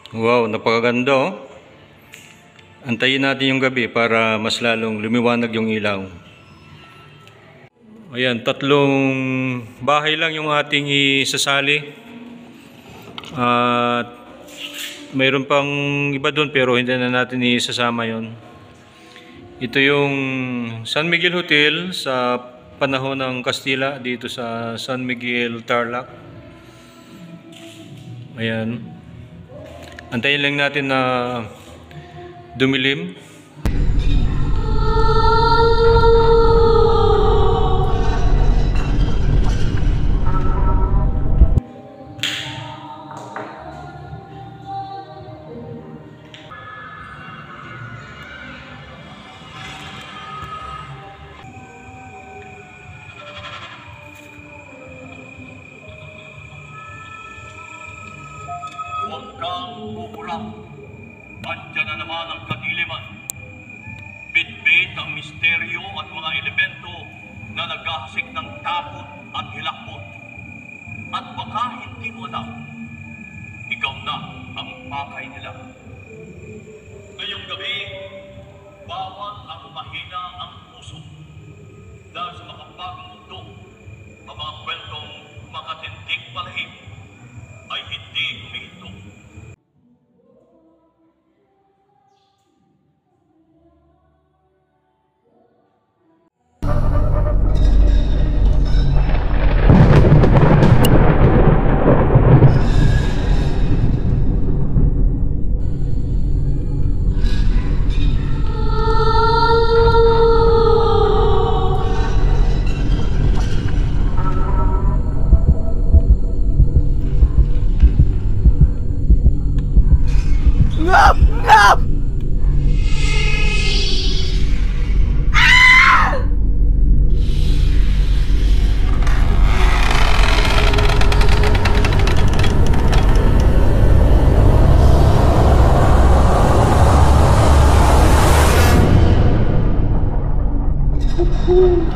Wow, napakaganda oh. Antayin natin yung gabi para mas lalong lumiwanag yung ilaw. Ayan, 3 bahay lang yung ating isasali. At mayroon pang iba doon pero hindi na natin isasama yon. Ito yung San Miguel Hotel sa panahon ng Kastila dito sa San Miguel, Tarlac. Ayan. Antayin lang natin na dumilim. Huwag kang kukurap. Andiyan na naman ang kadiliman. Bitbit ang misteryo at mga elemento na naghahasik ng takot at hilakbot. At baka hindi mo alam, ikaw na ang pakay nila. Ngayong gabi, bawal ang mahina ang puso. Dahil sa makapagong mundo, ang mga kwentong makatindig palahim ay hindi humihinto. Ooh.